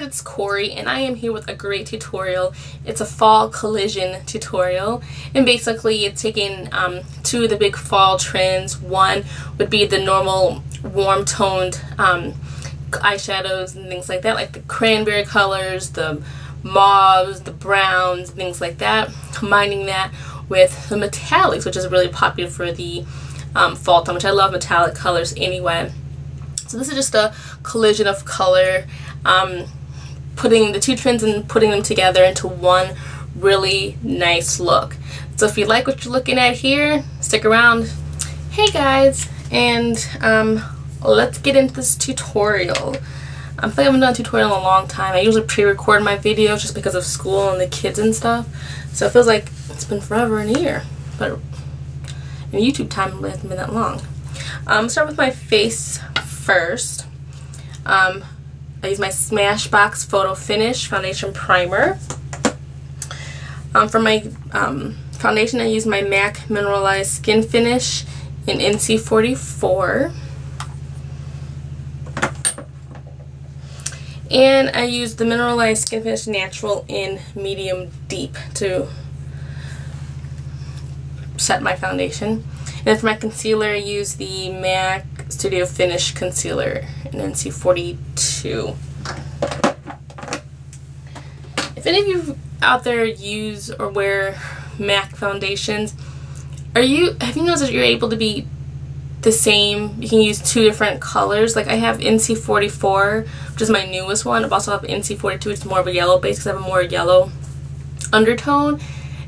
guys, it's Corey and I am here with a great tutorial. It's a fall collision tutorial, and basically it's taking two of the big fall trends. One would be the normal warm toned eyeshadows and things like that, like the cranberry colors, the mauves, the browns, things like that, combining that with the metallics, which is really popular for the fall time, which I love metallic colors anyway. So this is just a collision of color, putting the two trends and putting them together into one really nice look. So if you like what you're looking at here, stick around. Hey guys, and let's get into this tutorial. I feel like I haven't done a tutorial in a long time. I usually pre-record my videos just because of school and the kids and stuff. So it feels like it's been forever and a year, but in YouTube time it hasn't been that long. Start with my face first. I use my Smashbox Photo Finish Foundation Primer. For my foundation, I use my MAC Mineralized Skin Finish in NC44. And I use the Mineralized Skin Finish Natural in Medium Deep to set my foundation. And then for my concealer, I use the MAC Studio Finish Concealer in NC42. If any of you out there use or wear MAC foundations, have you noticed that you're able to be the same? You can use two different colors. Like I have NC44, which is my newest one. I also have NC42, which is more of a yellow base because I have a more yellow undertone.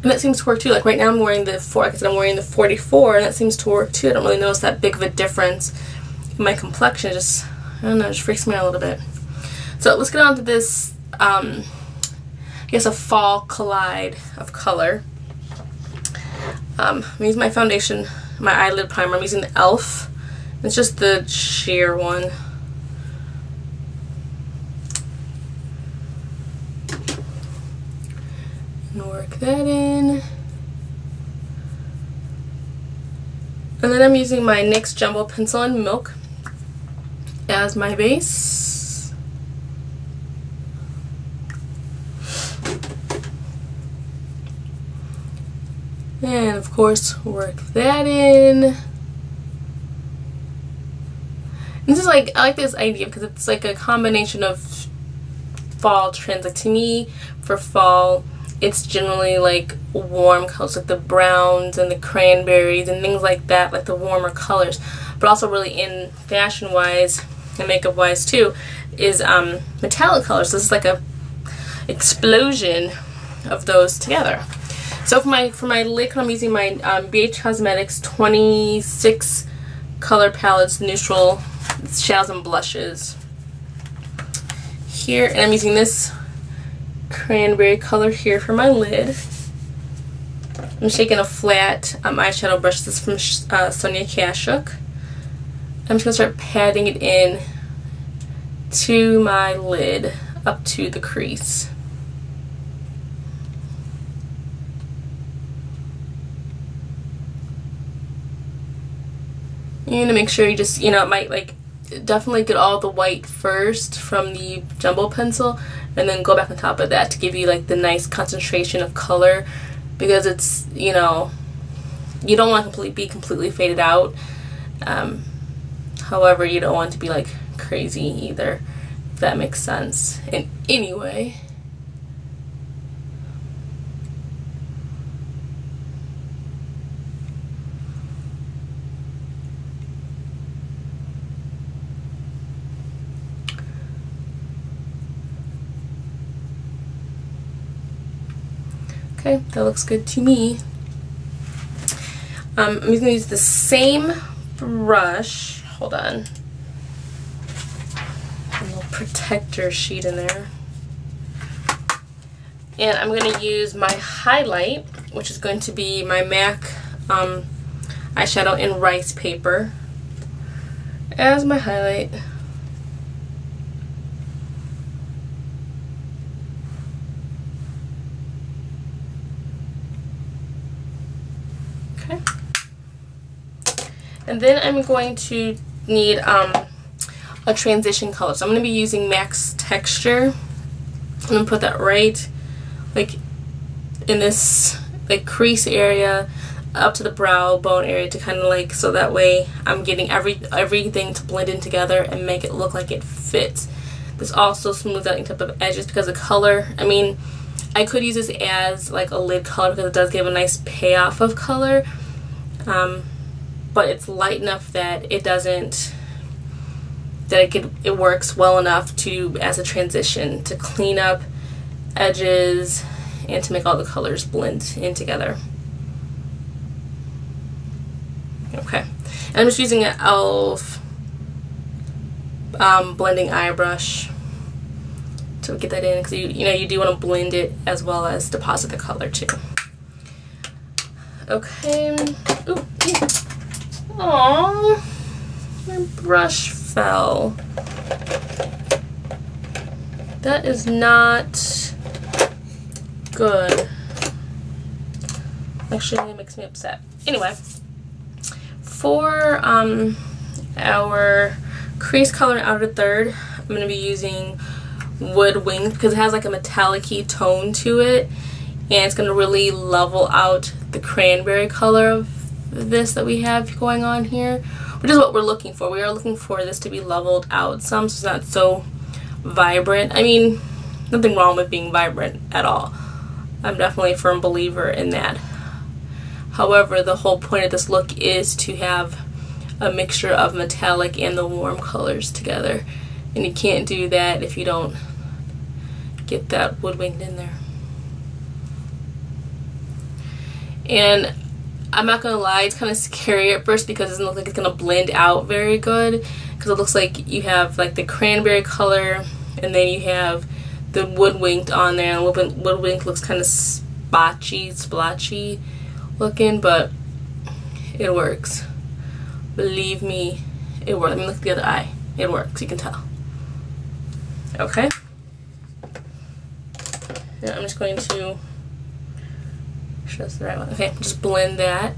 And that seems to work too. Like right now I'm wearing the 44, and that seems to work too. I don't really notice that big of a difference in my complexion. It just, I don't know, it just freaks me out a little bit. So let's get on to this, I guess a fall collide of color. I'm using my foundation, my eyelid primer. I'm using the e.l.f. It's just the sheer one. And work that in. And then I'm using my NYX Jumbo Pencil in Milk as my base. And of course work that in. And this is like, I like this idea because it's like a combination of fall trends. Like to me, for fall, it's generally like warm colors, like the browns and the cranberries and things like that, like the warmer colors. But also really in fashion wise and makeup wise too is metallic colors. So this is like a explosion of those together. So for my lid, I'm using my BH Cosmetics 26 color palettes, neutral shadows and blushes here, and I'm using this cranberry color here for my lid. I'm shaking a flat eyeshadow brush. This is from Sonia Kashuk. I'm just going to start patting it in to my lid up to the crease. You need to make sure you just, it might like definitely get all the white first from the jumbo pencil and then go back on top of that to give you like the nice concentration of color, because it's, you don't want to be completely faded out. However, you don't want it to be like crazy either, if that makes sense. And anyway, okay, that looks good to me. I'm going to use the same brush. Hold on. A little protector sheet in there. And I'm going to use my highlight, which is going to be my MAC eyeshadow in Rice Paper, as my highlight. And then I'm going to need a transition color. So I'm going to be using MAC's Texture I'm gonna put that right like in this like crease area up to the brow bone area to kind of like, so that way I'm getting everything to blend in together and make it look like it fits. This also smooths out any type of edges because the color, I mean, I could use this as like a lid color because it does give a nice payoff of color, but it's light enough that it doesn't, that it works well enough to, as a transition, to clean up edges and to make all the colors blend in together. Okay, and I'm just using an e.l.f. Blending eye brush to get that in, because you do want to blend it as well as deposit the color too. Okay. Ooh. Aww, my brush fell. That is not good. Actually, it makes me upset. Anyway, for our crease color in outer third, I'm going to be using Wood Winged because it has like a metallic-y tone to it, and it's going to really level out the cranberry color of this that we have going on here, which is what we're looking for. We are looking for this to be leveled out some, so it's not so vibrant. I mean, nothing wrong with being vibrant at all. I'm definitely a firm believer in that. However, the whole point of this look is to have a mixture of metallic and the warm colors together. And you can't do that if you don't get that Wood Winged in there. And I'm not gonna lie, it's kind of scary at first because it doesn't look like it's gonna blend out very good, because it looks like you have like the cranberry color and then you have the Wood Winged on there, and Wood Winged looks kind of splotchy looking, but it works. Believe me, it works. Let me look at the other eye. It works, you can tell. Okay. Now I'm just going to, sure that's the right one. Okay, just blend that.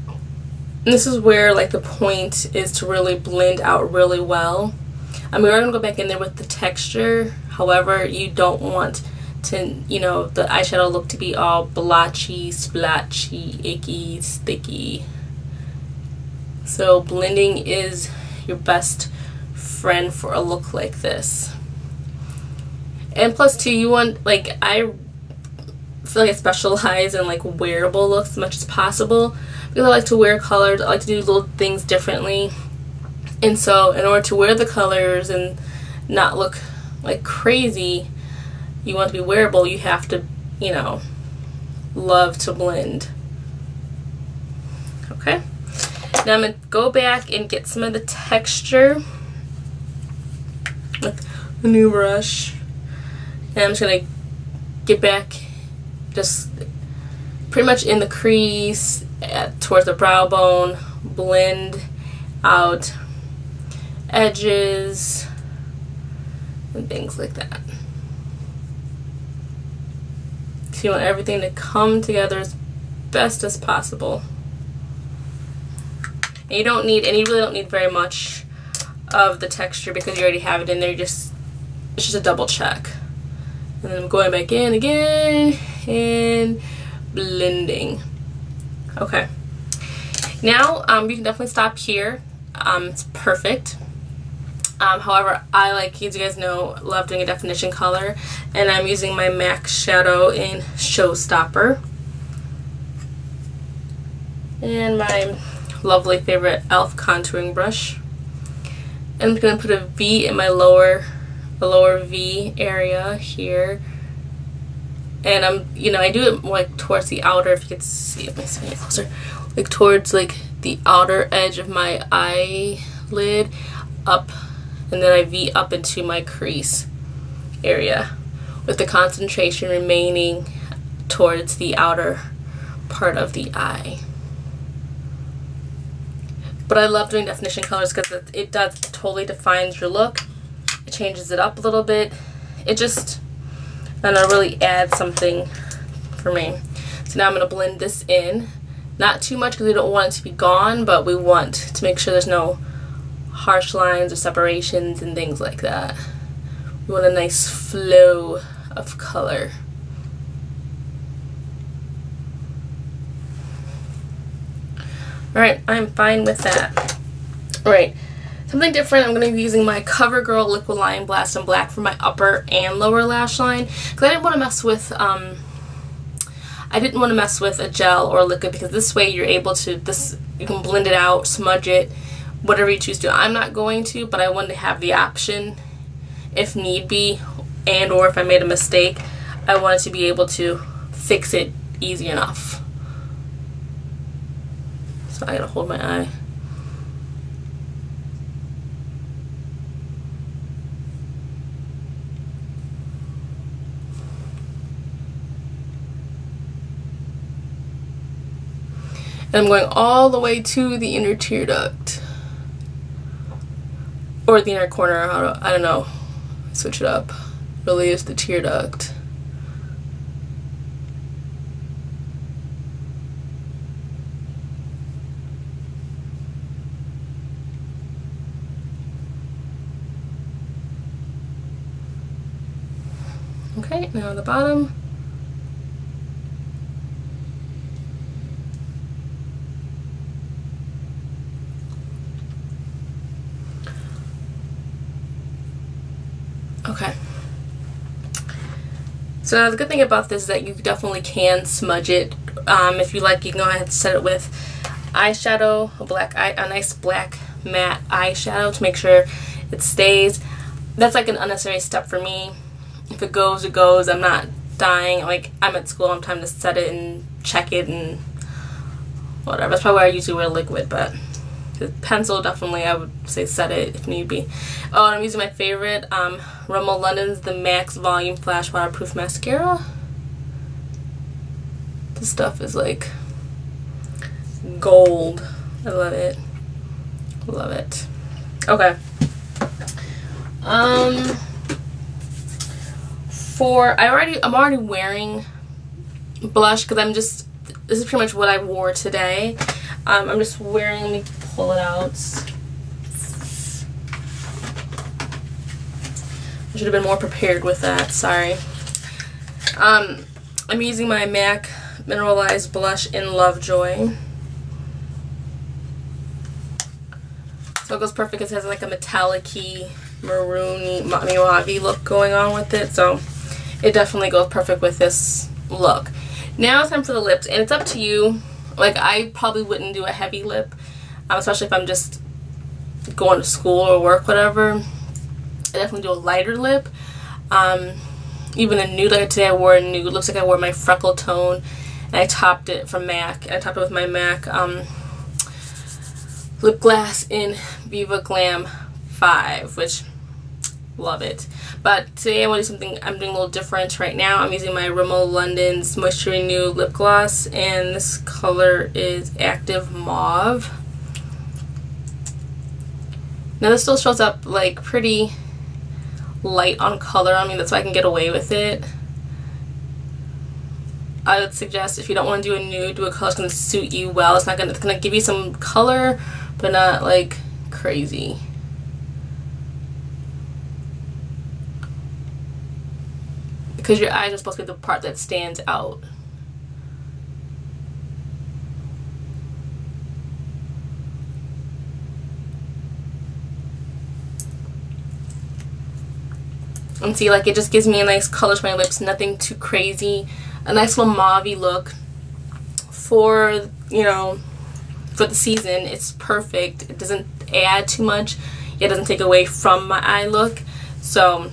And this is where like the point is to really blend out really well. I mean, we're going to go back in there with the texture. However, you don't want to, you know, the eyeshadow look to be all blotchy, splotchy, icky, sticky. So blending is your best friend for a look like this. And plus too, you want, like, I feel like I specialize in like wearable looks as much as possible because I like to wear colors. I like to do little things differently. And so in order to wear the colors and not look like crazy, you want to be wearable, you have to, you know, love to blend. Okay. Now I'm going to go back and get some of the texture with a new brush. And I'm just going to get back just pretty much in the crease towards the brow bone, blend out edges and things like that. So you want everything to come together as best as possible. And you don't need, and you really don't need very much of the texture because you already have it in there. It's just a double check. And then I'm going back in again and blending. Okay. Now you can definitely stop here. It's perfect. However, I, like you guys know, love doing a definition color, and I'm using my MAC shadow in Showstopper and my lovely favorite e.l.f. contouring brush. And I'm going to put a V in my lower V area here, and I do it like towards the outer, if you could see it, let me get closer, like towards like the outer edge of my eyelid up, and then I V up into my crease area with the concentration remaining towards the outer part of the eye. But I love doing definition colors because it does totally defines your look. It changes it up a little bit. It just, and it really adds something for me. So now I'm going to blend this in. Not too much because we don't want it to be gone, but we want to make sure there's no harsh lines or separations and things like that. We want a nice flow of color. Alright, I'm fine with that. Alright, something different, I'm going to be using my CoverGirl Liquid Line Blast in Black for my upper and lower lash line. Because I didn't want to mess with, a gel or a liquid, because this way you're able to, you can blend it out, smudge it, whatever you choose to. I'm not going to, but I wanted to have the option if need be, and or if I made a mistake, I wanted to be able to fix it easy enough. So I gotta hold my eye. And I'm going all the way to the inner tear duct. Or the inner corner, I don't know. Switch it up. Really is the tear duct. Okay, now the bottom. Okay. So the good thing about this is that you definitely can smudge it. If you like, you can go ahead and set it with eyeshadow, a nice black matte eyeshadow to make sure it stays. That's like an unnecessary step for me. If it goes, it goes. I'm not dying. Like, I'm at school, I have time to set it and check it and whatever. That's probably why I usually wear liquid, but the pencil, definitely I would say set it if need be. Oh, and I'm using my favorite, Rimmel London's The Max Volume Flash Waterproof Mascara. This stuff is like gold. I love it. Love it. Okay. I'm already wearing blush because this is pretty much what I wore today. I'm just wearing, let me pull it out. I should have been more prepared with that, sorry. I'm using my MAC Mineralized Blush in Lovejoy. So it goes perfect because it has like a metallic-y, maroony, mauve look going on with it. So it definitely goes perfect with this look. Now it's time for the lips, and it's up to you. Like, I probably wouldn't do a heavy lip, especially if I'm just going to school or work, whatever. I definitely do a lighter lip. Even a nude, like today I wore a nude. Looks like I wore my freckle tone, and I topped it from MAC. I topped it with my MAC lip gloss in Viva Glam 5, which, love it. But today I want to do something, I'm doing a little different right now. I'm using my Rimmel London's Moisture Renew lip gloss, and this color is Active Mauve. Now this still shows up like pretty light on color. I mean, that's why I can get away with it. I would suggest if you don't want to do a nude, do a color that's going to suit you well. It's going to give you some color, but not like crazy. Because your eyes are supposed to be the part that stands out. And see, like, it just gives me a nice color to my lips, nothing too crazy. A nice little mauve-y look for, you know, for the season. It's perfect. It doesn't add too much. It doesn't take away from my eye look. So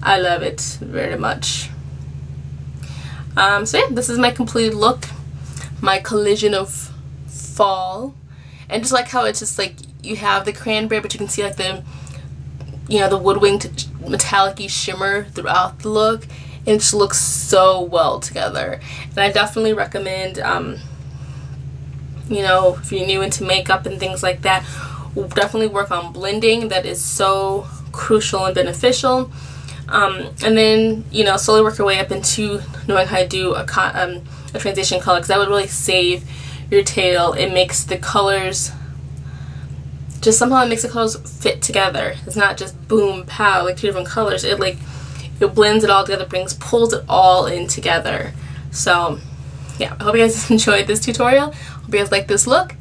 I love it very much. So yeah, this is my completed look. My collision of fall. And just like how it's just like you have the cranberry, but you can see like the, you know, the wood-winged metallic-y shimmer throughout the look. And it just looks so well together. And I definitely recommend, you know, if you're new into makeup and things like that, definitely work on blending. That is so crucial and beneficial. And then, you know, slowly work your way up into knowing how to do a transition color, because that would really save your tail. It makes the colors just somehow it makes the colors fit together. It's not just boom, pow, like two different colors. It blends it all together, pulls it all in together. So yeah, I hope you guys enjoyed this tutorial. Hope you guys like this look,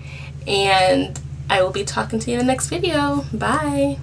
and I will be talking to you in the next video. Bye!